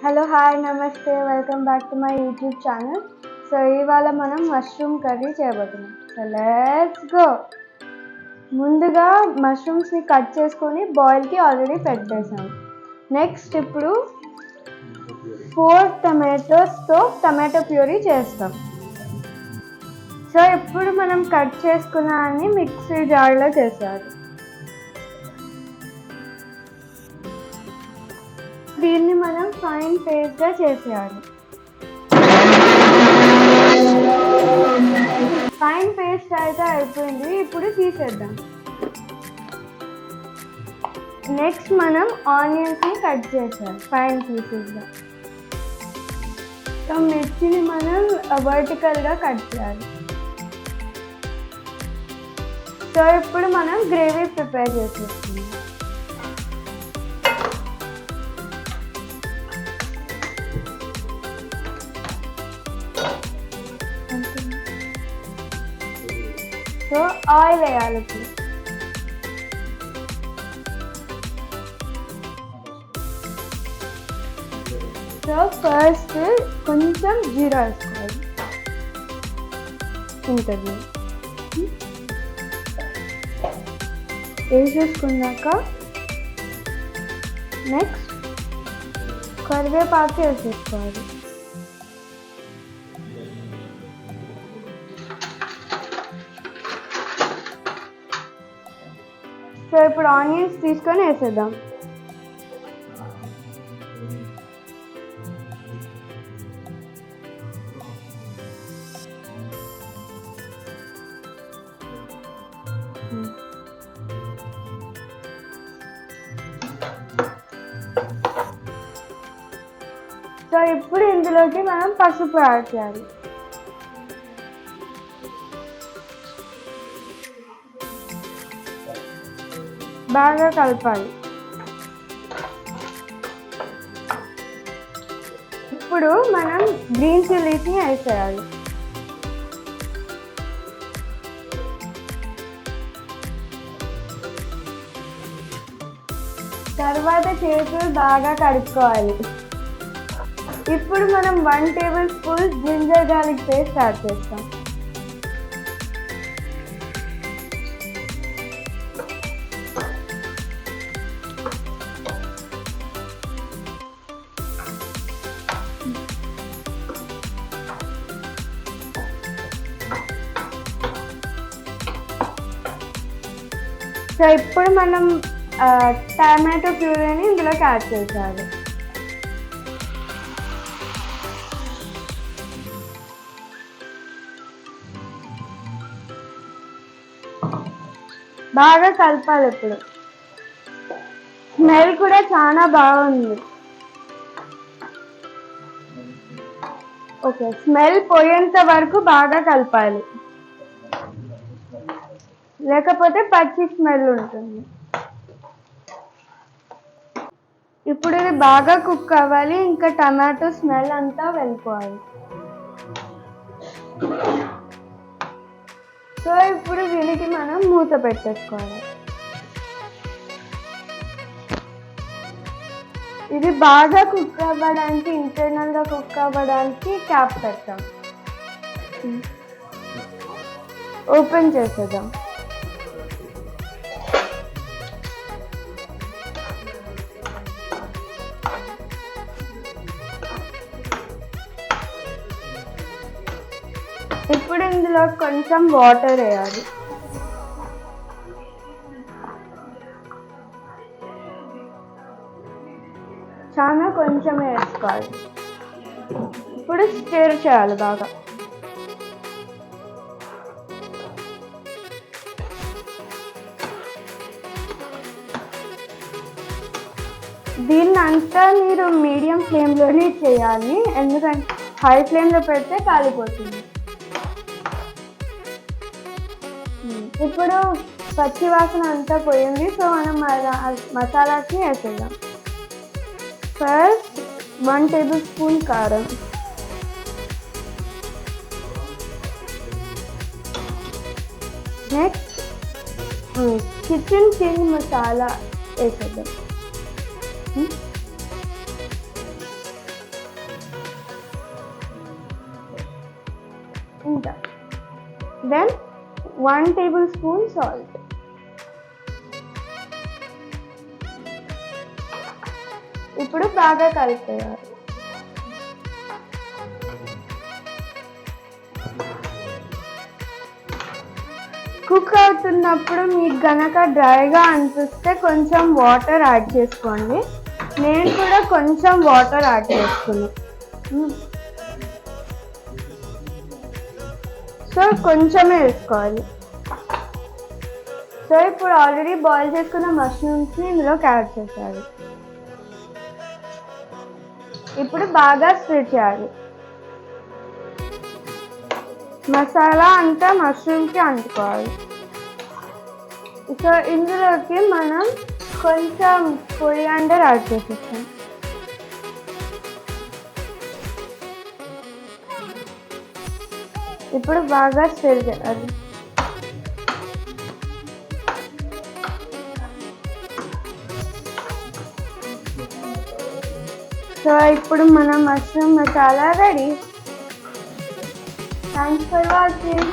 Hello hi నమస్తే welcome back to my YouTube channel. So ఇవాళ మనం మష్రూమ్ కర్రీ చేయబోతున్నాం. So let's go. ముందుగా మష్రూమ్స్ని కట్ చేసుకొని బాయిల్కి ఆల్రెడీ పెట్టేసాం. నెక్స్ట్ ఇప్పుడు 4 టమాటోస్తో టమాటో ప్యూరీ చేస్తాం. సో ఇప్పుడు మనం కట్ చేసుకున్న అన్ని మిక్సీ జార్లో చేసారు. దీన్ని మనం ఫైన్ పేస్ట్గా చేసేయాలి. ఫైన్ పేస్ట్ అయితే అయిపోయింది, ఇప్పుడు తీసేద్దాం. నెక్స్ట్ మనం ఆనియన్స్ని కట్ చేసాం ఫైన్ పీసెస్గా. సో మిర్చిని మనం వర్టికల్గా కట్ చేయాలి. సో ఇప్పుడు మనం గ్రేవీ ప్రిపేర్ చేసేస్తున్నాం. సో ఆయిల్ వేయాలి ఇప్పుడు. సో ఫస్ట్ కొంచెం జీరా వేసుకోవాలి. ఇంటర్వ్యూ వేసేసుకున్నాక నెక్స్ట్ కరివేపాకు వేసేసుకోవాలి. సో ఇప్పుడు ఆనియన్స్ తీసుకొని వేసేద్దాం. సో ఇప్పుడు ఇందులోకి మనం పసుపు యాడ్ చేయాలి. బాగా కలపాలి. ఇప్పుడు మనం గ్రీన్ చిల్లీస్ని వేసేయాలి. తర్వాత చేతులు బాగా కడుక్కోవాలి. ఇప్పుడు మనం 1 tablespoon ginger garlic paste add చేస్తాం. సో ఇప్పుడు మనం టమాటో ప్యూరీని ఇందులోకి యాడ్ చేయాలి. బాగా కలపాలి. ఇప్పుడు స్మెల్ కూడా చాలా బాగుంది. ఓకే, స్మెల్ పోయేంత వరకు బాగా కలపాలి, లేకపోతే పచ్చి స్మెల్ ఉంటుంది. ఇప్పుడు ఇది బాగా కుక్ అవ్వాలి, ఇంకా టమాటో స్మెల్ అంతా వెళ్ళిపోవాలి. సో ఇప్పుడు దీనికి మనం మూత పెట్టేసుకోవాలి. ఇది బాగా కుక్ అవ్వడానికి, ఇంటర్నల్గా కుక్ అవ్వడానికి క్యాప్ పెట్టాం. ఓపెన్ చేసేద్దాం. ఇప్పుడు ఇందులో కొంచెం వాటర్ వేయాలి. చాలా కొంచెం వేసుకోవాలి. ఇప్పుడు స్టిర్ చేయాలి బాగా. దీన్ని అంతా మీరు మీడియం ఫ్లేమ్లోనే చేయాలి, ఎందుకంటే హై ఫ్లేమ్లో పెడితే కాలిపోతుంది. ఇప్పుడు పచ్చి వాసన అంతా పోయింది. సో మనం మసాలాస్ని వేసేద్దాం. ఫస్ట్ 1 టేబుల్ స్పూన్ కారం, నెక్స్ట్ కిచెన్ కింగ్ మసాలా వేసేద్దాం. ఇంత. Then 1 tablespoon salt. ఇప్పుడు బాగా కలిపేయాలి. కుక్ అవుతున్నప్పుడు మీకు గనక డ్రైగా అనిపిస్తే కొంచెం వాటర్ యాడ్ చేసుకోండి. నేను కూడా కొంచెం వాటర్ యాడ్ చేసుకున్నాను. సో కొంచెమే వేసుకోవాలి. సో ఇప్పుడు ఆల్రెడీ బాయిల్ చేసుకున్న మష్రూమ్స్ని ఇందులోకి యాడ్ చేయాలి. ఇప్పుడు బాగా స్ప్రెడ్ చేయాలి. మసాలా అంతా మష్రూమ్కి అంటుకోవాలి. సో ఇందులోకి మనం కొంచెం కొరియాండర్ యాడ్ చేసేస్తాం. ఇప్పుడు బాగా స్టిర్ చేయాలి. సో ఇప్పుడు మన mushroom masala ready. Thanks for watching.